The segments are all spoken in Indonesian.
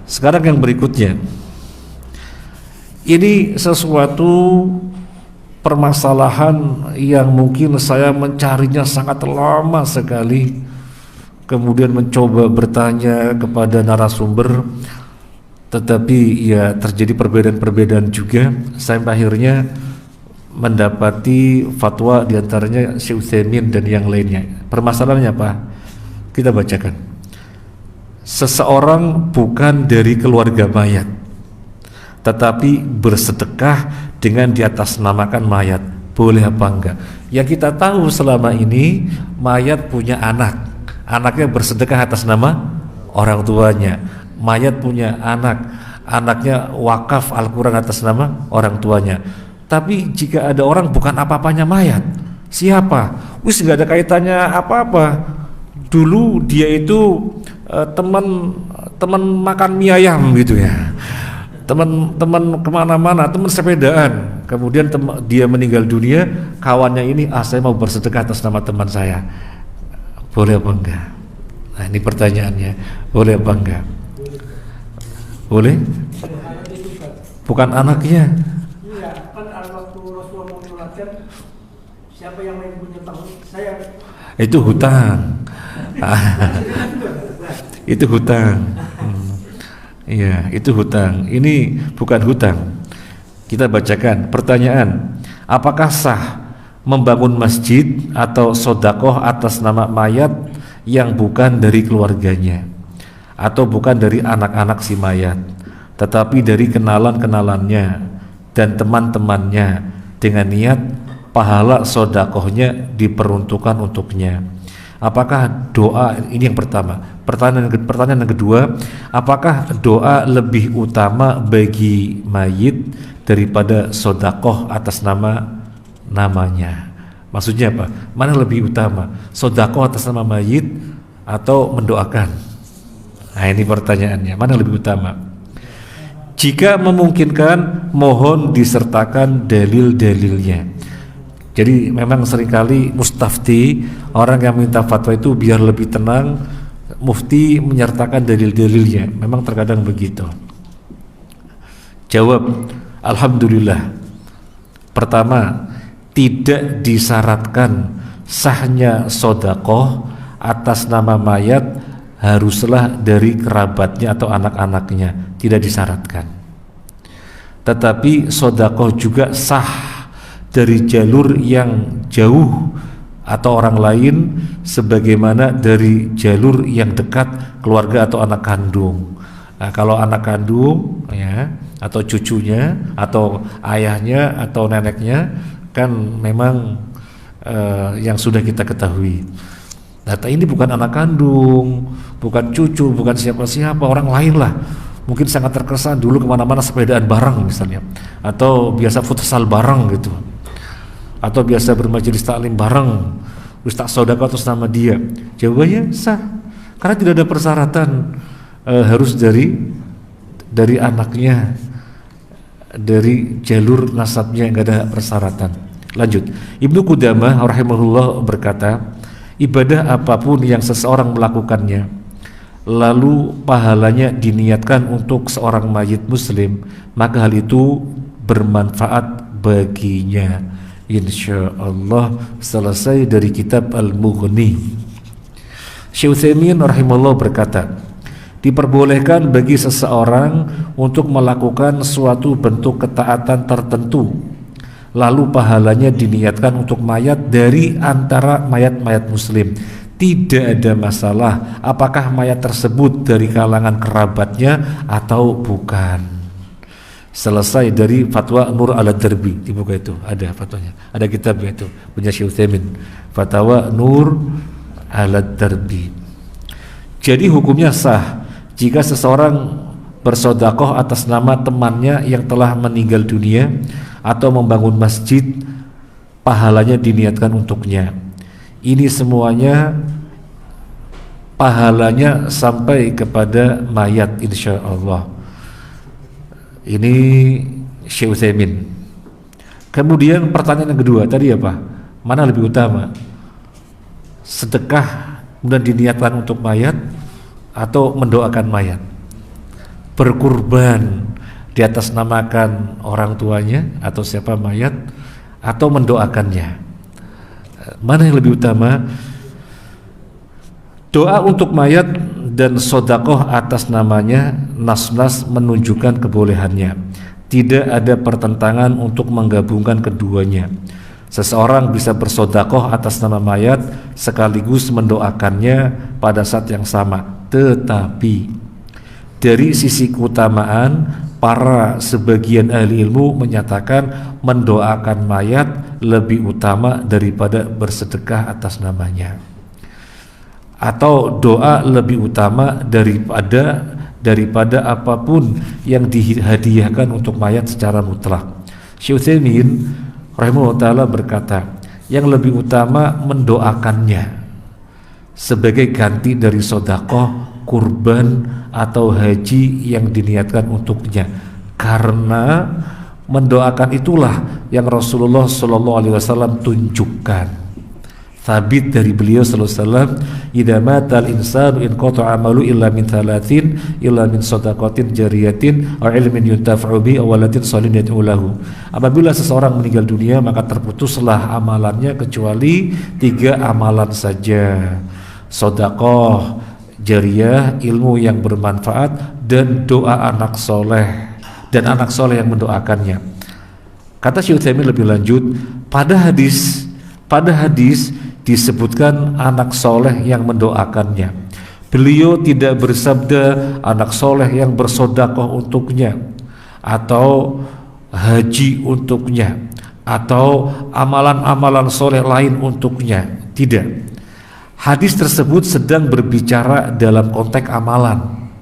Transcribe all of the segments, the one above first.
Sekarang yang berikutnya, ini sesuatu permasalahan yang mungkin saya mencarinya sangat lama sekali, kemudian mencoba bertanya kepada narasumber, tetapi ya terjadi perbedaan-perbedaan juga, sampai akhirnya mendapati fatwa diantaranya Syekh Utsaimin dan yang lainnya. Permasalahannya apa? Kita bacakan. Seseorang bukan dari keluarga mayat, tetapi bersedekah dengan diatasnamakan mayat, boleh apa enggak? Yang kita tahu selama ini, mayat punya anak, anaknya bersedekah atas nama orang tuanya. Mayat punya anak, anaknya wakaf Al-Quran atas nama orang tuanya. Tapi jika ada orang bukan apa-apanya mayat, siapa? Wis nggak ada kaitannya apa-apa. Dulu dia itu teman makan mie ayam gitu ya, teman kemana-mana, teman sepedaan. Kemudian dia meninggal dunia, kawannya ini, saya mau bersedekah atas nama teman saya, boleh apa enggak? Nah ini pertanyaannya, boleh apa enggak? Boleh? Bukan anaknya. Siapa yang main punya tahun? Saya. Itu hutang. Itu hutang. Iya, itu hutang. Ini bukan hutang. Kita bacakan pertanyaan. Apakah sah membangun masjid atau sodakoh atas nama mayat yang bukan dari keluarganya, atau bukan dari anak-anak si mayat, tetapi dari kenalan-kenalannya dan teman-temannya, dengan niat pahala sodakohnya diperuntukkan untuknya? Apakah doa, ini yang pertama. Pertanyaan yang kedua, apakah doa lebih utama bagi mayit daripada sodakoh atas namanya? Maksudnya apa? Mana lebih utama, sodakoh atas nama mayit atau mendoakan? Nah ini pertanyaannya, mana lebih utama? Jika memungkinkan, mohon disertakan dalil-dalilnya. Jadi memang seringkali mustafti, orang yang minta fatwa itu biar lebih tenang, mufti menyertakan dalil-dalilnya. Memang terkadang begitu. Jawab, alhamdulillah. Pertama, tidak disyaratkan sahnya sodakoh atas nama mayat haruslah dari kerabatnya atau anak-anaknya, tidak disyaratkan. Tetapi sodakoh juga sah dari jalur yang jauh atau orang lain, sebagaimana dari jalur yang dekat keluarga atau anak kandung. Nah, kalau anak kandung ya, atau cucunya atau ayahnya atau neneknya, kan memang yang sudah kita ketahui. Nah, ini bukan anak kandung, bukan cucu, bukan siapa-siapa, orang lain lah. Mungkin sangat terkesan dulu kemana-mana sepedaan bareng misalnya, atau biasa futsal bareng gitu, atau biasa bermajelis taklim bareng, ustaz sodako atas nama dia. Jawabannya sah, karena tidak ada persyaratan harus dari anaknya, dari jalur nasabnya, nggak ada persyaratan. Lanjut, Ibnu Qudamah rahimahullah berkata, ibadah apapun yang seseorang melakukannya lalu pahalanya diniatkan untuk seorang mayit muslim, maka hal itu bermanfaat baginya. Insyaallah. Selesai dari kitab Al-Mughni. Syekh Utsaimin rahimahullah berkata, diperbolehkan bagi seseorang untuk melakukan suatu bentuk ketaatan tertentu, lalu pahalanya diniatkan untuk mayat dari antara mayat-mayat muslim. Tidak ada masalah apakah mayat tersebut dari kalangan kerabatnya atau bukan. Selesai dari fatwa Nur al-Darbi, di buku itu ada fatwanya, ada kitabnya itu punya Syekh Utsaimin, fatwa Nur al-Darbi. Jadi hukumnya sah jika seseorang bersodakoh atas nama temannya yang telah meninggal dunia atau membangun masjid, pahalanya diniatkan untuknya. Ini semuanya pahalanya sampai kepada mayat insyaallah. Ini Syekh Utsaimin. Kemudian pertanyaan yang kedua tadi apa? Mana lebih utama? Sedekah kemudian diniatkan untuk mayat atau mendoakan mayat? berkurban di atas namakan orang tuanya atau siapa mayat, atau mendoakannya. Mana yang lebih utama? Doa untuk mayat dan sodakoh atas namanya, nas-nas menunjukkan kebolehannya. Tidak ada pertentangan untuk menggabungkan keduanya. Seseorang bisa bersodakoh atas nama mayat sekaligus mendoakannya pada saat yang sama. Tetapi dari sisi keutamaan, para sebagian ahli ilmu menyatakan mendoakan mayat lebih utama daripada bersedekah atas namanya, atau doa lebih utama daripada apapun yang dihadiahkan untuk mayat secara mutlak. Syekh Utsaimin rahimahullah ta'ala berkata, yang lebih utama mendoakannya sebagai ganti dari sedekah, kurban atau haji yang diniatkan untuknya, karena mendoakan itulah yang Rasulullah SAW tunjukkan. Sabit dari beliau sallallahu alaihi wasallam, idza matal insanu in qata'a amalu illa min thalathin, illa min shadaqatin jariyatin aw ilmin yuntafa'u bi aw waladin shalihin yad'u lahu. Apabila seseorang meninggal dunia, maka terputuslah amalannya kecuali 3 amalan saja: sedekah jariyah, ilmu yang bermanfaat, dan doa anak soleh, dan anak soleh yang mendoakannya. Kata Syekh Utsaimin lebih lanjut, pada hadis disebutkan anak soleh yang mendoakannya. Beliau tidak bersabda anak soleh yang bersodakoh untuknya, atau haji untuknya, atau amalan-amalan soleh lain untuknya. Tidak. Hadis tersebut sedang berbicara dalam konteks amalan.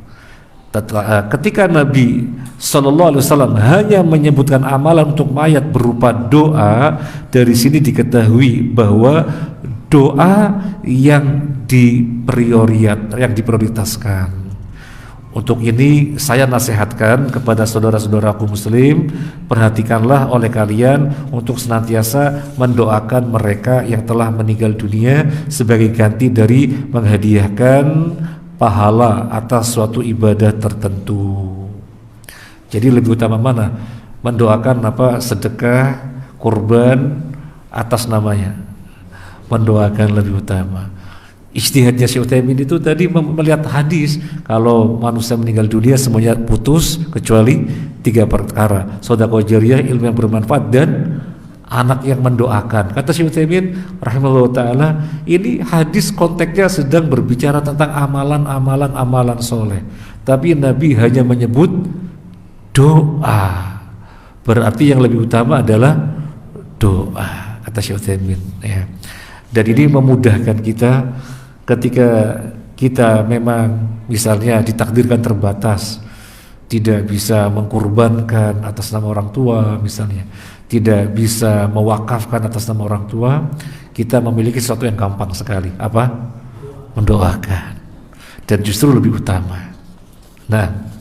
Ketika Nabi Sallallahu Alaihi Wasallam hanya menyebutkan amalan untuk mayat berupa doa, dari sini diketahui bahwa doa yang diprioritaskan. Untuk ini saya nasihatkan kepada saudara-saudaraku muslim, perhatikanlah oleh kalian untuk senantiasa mendoakan mereka yang telah meninggal dunia sebagai ganti dari menghadiahkan pahala atas suatu ibadah tertentu. Jadi lebih utama mana? Mendoakan sedekah, kurban atas namanya. Mendoakan lebih utama. Ijtihadnya Syekh Utsaimin itu tadi melihat hadis, kalau manusia meninggal dunia semuanya putus kecuali 3 perkara: sedekah jariyah, ilmu yang bermanfaat, dan anak yang mendoakan. Kata Syekh Utsaimin rahimahullah ta'ala, ini hadis konteksnya sedang berbicara tentang amalan soleh, tapi Nabi hanya menyebut doa, berarti yang lebih utama adalah doa, kata Syekh Utsaimin ya. Dan ini memudahkan kita ketika kita memang misalnya ditakdirkan terbatas, tidak bisa mengkurbankan atas nama orang tua misalnya, tidak bisa mewakafkan atas nama orang tua, kita memiliki sesuatu yang gampang sekali, apa? Mendoakan. Dan justru lebih utama. Nah,